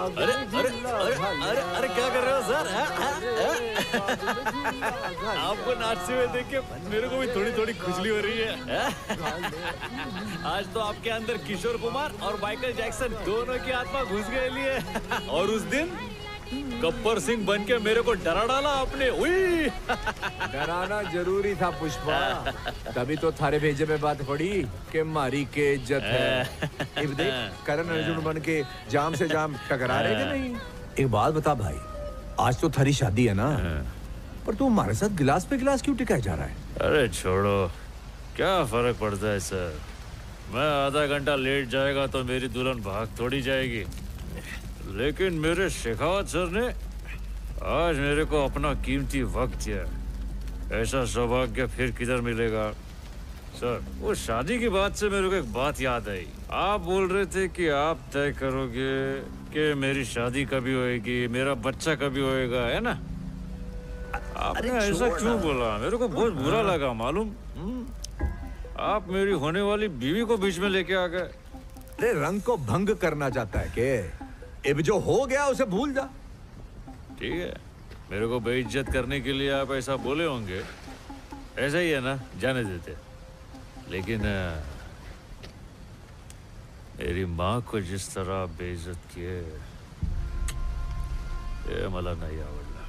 अरे अरे अरे अरे अरे क्या कर रहे हो सर? आपको नाचते हुए देख के मेरे को भी थोड़ी थोड़ी खुजली हो रही है। आज तो आपके अंदर किशोर कुमार और माइकल जैक्सन दोनों की आत्मा घुस गई लिए। और उस दिन गब्बर सिंह बन के मेरे को डरा डाला आपने। उई डराना जरूरी था पुष्पा, तभी तो थारे भेजे में बात पड़ी कि मारी के इज्जत है। अब देख करण अर्जुन बन के जाम से जाम टकरा रहे कि नहीं। एक बात बता भाई, आज तो थारी शादी है ना, पर तू हमारे साथ गिलास पे गिलास क्यों टिकाया जा रहा है? अरे छोड़ो, क्या फर्क पड़ता है सर। मैं आधा घंटा लेट जाएगा तो मेरी दुल्हन भाग थोड़ी जाएगी, लेकिन मेरे शेखावत सर ने आज मेरे को अपना कीमती वक्त दिया। ऐसा सौभाग्य फिर किधर मिलेगा सर। वो शादी की बात से मेरे को एक बात याद आई। आप बोल रहे थे कि आप तय करोगे कि मेरी शादी कभी होएगी, मेरा बच्चा कभी होएगा, है ना? आपने ऐसा क्यों बोला? मेरे को बहुत बुरा लगा मालूम। आप मेरी होने वाली बीवी को बीच में लेके आ गए। अरे रंग को भंग करना चाहता है के? अब जो हो गया उसे भूल जा। ठीक है, मेरे को बेइज्जत करने के लिए आप ऐसा बोले होंगे, ऐसा ही है ना, जाने देते। लेकिन मेरी माँ को जिस तरह बेइज्जत किए, ये मला नहीं आवड़ला।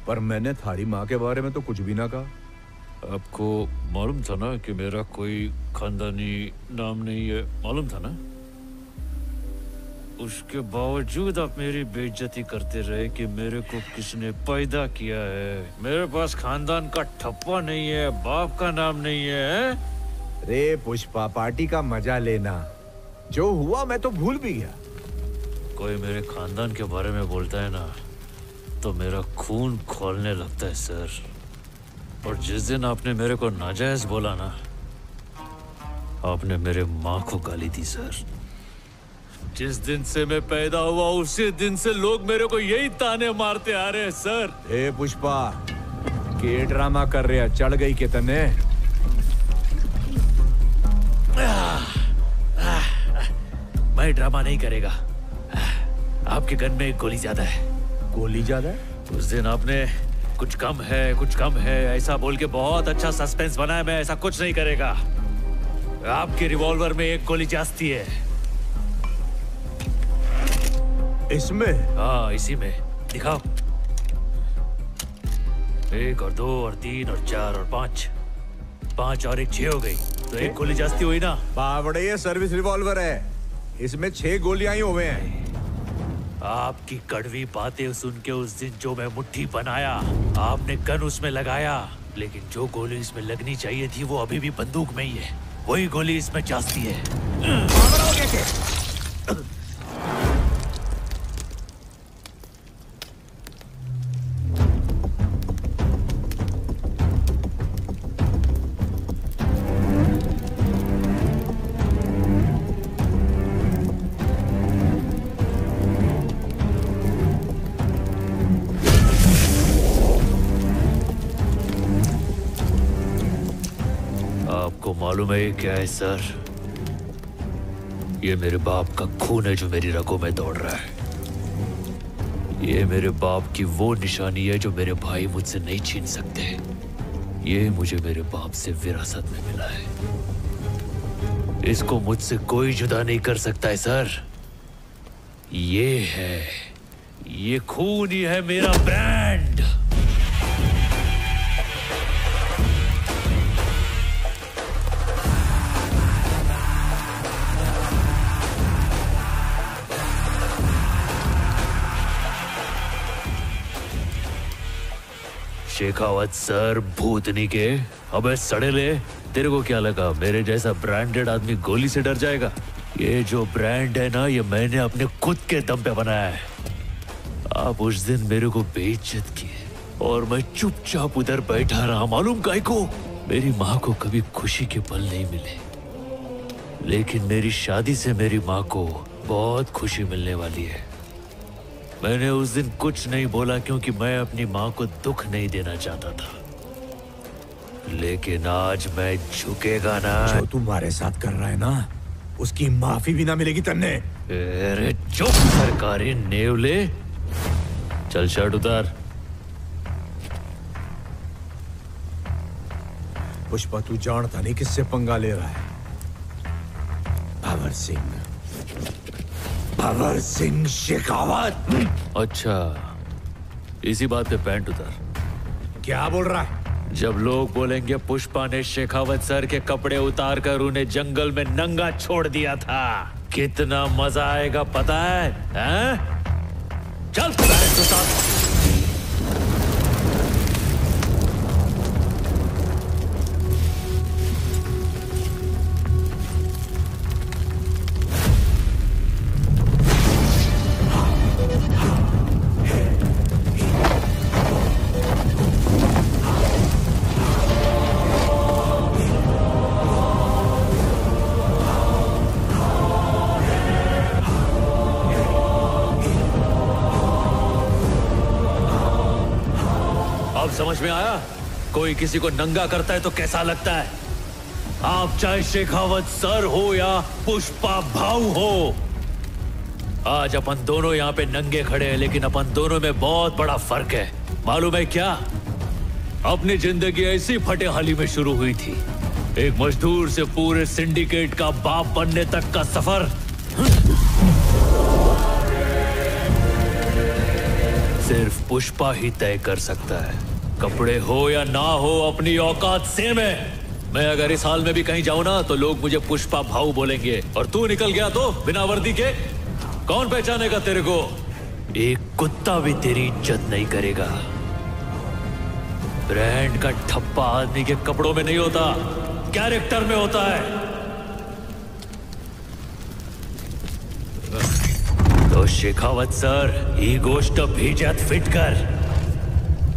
पर मैंने थारी माँ के बारे में तो कुछ भी ना कहा। आपको मालूम था ना कि मेरा कोई खानदानी नाम नहीं है, मालूम था ना? उसके बावजूद आप मेरी बेइज्जती करते रहे कि मेरे को किसने पैदा किया है। मेरे पास खानदान का ठप्पा नहीं है, बाप का नाम नहीं है। रे पुष्पा, पार्टी का मजा लेना। जो हुआ मैं तो भूल भी गया। कोई मेरे खानदान के बारे में बोलता है ना, तो मेरा खून खौलने लगता है सर। और जिस दिन आपने मेरे को नाजायज बोला ना, आपने मेरे माँ को गाली दी सर। जिस दिन से मैं पैदा हुआ उसी दिन से लोग मेरे को यही ताने मारते आ रहे हैं सर। ए पुष्पा, के ड्रामा कर रहे हैं? चढ़ गई के तने? मैं ड्रामा नहीं करेगा। आपके गन में एक गोली ज्यादा है। गोली ज्यादा है? उस दिन आपने कुछ कम है, कुछ कम है ऐसा बोल के बहुत अच्छा सस्पेंस बनाया। मैं ऐसा कुछ नहीं करेगा। आपके रिवॉल्वर में एक गोली जास्ती है। इसमें? हाँ, इसी में। दिखाओ। 1 और 2 और 3 और 4 और 5। 5 और 1 6 हो गई, तो एक गोली जास्ती हुई ना? बावड़े, ये सर्विस रिवॉल्वर है, इसमें 6 गोलियां ही हुए हैं। आपकी कड़वी बातें सुन के उस दिन जो मैं मुट्ठी बनाया, आपने गन उसमें लगाया, लेकिन जो गोली इसमें लगनी चाहिए थी वो अभी भी बंदूक में ही है। वही गोली इसमें जास्ती है। मालूम है क्या है सर? ये मेरे बाप का खून है जो मेरी रगों में दौड़ रहा है। ये मेरे बाप की वो निशानी है जो मेरे भाई मुझसे नहीं छीन सकते। ये मुझे मेरे बाप से विरासत में मिला है। इसको मुझसे कोई जुदा नहीं कर सकता है सर। ये खून ही है मेरा ब्रांड। शेखावत सर, भूतनी के। अबे सड़ेले, तेरे को क्या लगा मेरे जैसा ब्रांडेड आदमी गोली से डर जाएगा? ये जो ब्रांड है ना, ये मैंने अपने खुद के दम पे बनाया है। आप उस दिन मेरे को बेइज्जत किए और मैं चुपचाप उधर बैठा रहा। मालूम काहे को? मेरी माँ को कभी खुशी के पल नहीं मिले, लेकिन मेरी शादी से मेरी माँ को बहुत खुशी मिलने वाली है। मैंने उस दिन कुछ नहीं बोला क्योंकि मैं अपनी माँ को दुख नहीं देना चाहता था, लेकिन आज मैं झुकेगा ना। जो तुम्हारे साथ कर रहा है ना, उसकी माफी भी ना मिलेगी तन्ने। अरे चुप सरकारी नेवले। चल शर्ट उतार। पुष्पा तू जानता नहीं किससे पंगा ले रहा है। भंवर सिंह शेखावत। अच्छा, इसी बात पे पैंट उतार। क्या बोल रहा है? जब लोग बोलेंगे पुष्पा ने शेखावत सर के कपड़े उतार कर उन्हें जंगल में नंगा छोड़ दिया था, कितना मजा आएगा पता है? हैं? चल पैंट उतार। समझ में आया? कोई किसी को नंगा करता है तो कैसा लगता है? आप चाहे शेखावत सर हो या पुष्पा भाऊ हो, आज अपन दोनों यहाँ पे नंगे खड़े हैं, लेकिन अपन दोनों में बहुत बड़ा फर्क है। मालूम है क्या? अपनी जिंदगी ऐसी फटेहाली में शुरू हुई थी। एक मजदूर से पूरे सिंडिकेट का बाप बनने तक का सफर सिर्फ पुष्पा ही तय कर सकता है। कपड़े हो या ना हो, अपनी औकात सेम है। मैं अगर इस हाल में भी कहीं जाऊं ना तो लोग मुझे पुष्पा भाऊ बोलेंगे, और तू निकल गया तो बिना वर्दी के कौन पहचानेगा तेरे को? एक कुत्ता भी तेरी इज्जत नहीं करेगा। ब्रांड का ठप्पा आदमी के कपड़ों में नहीं होता, कैरेक्टर में होता है। तो शेखावत सर, ही गोष्ट भेजत फिट कर।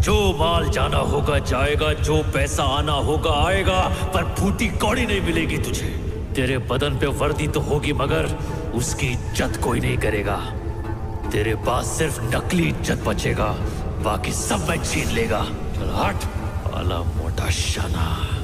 जो माल जाना होगा जाएगा, जो पैसा आना होगा आएगा, पर फूटी कौड़ी नहीं मिलेगी तुझे। तेरे बदन पे वर्दी तो होगी मगर उसकी इज्जत कोई नहीं करेगा। तेरे पास सिर्फ नकली इज्जत बचेगा, बाकी सब मैं छीन लेगा। चल हट, वाला मोटा शना।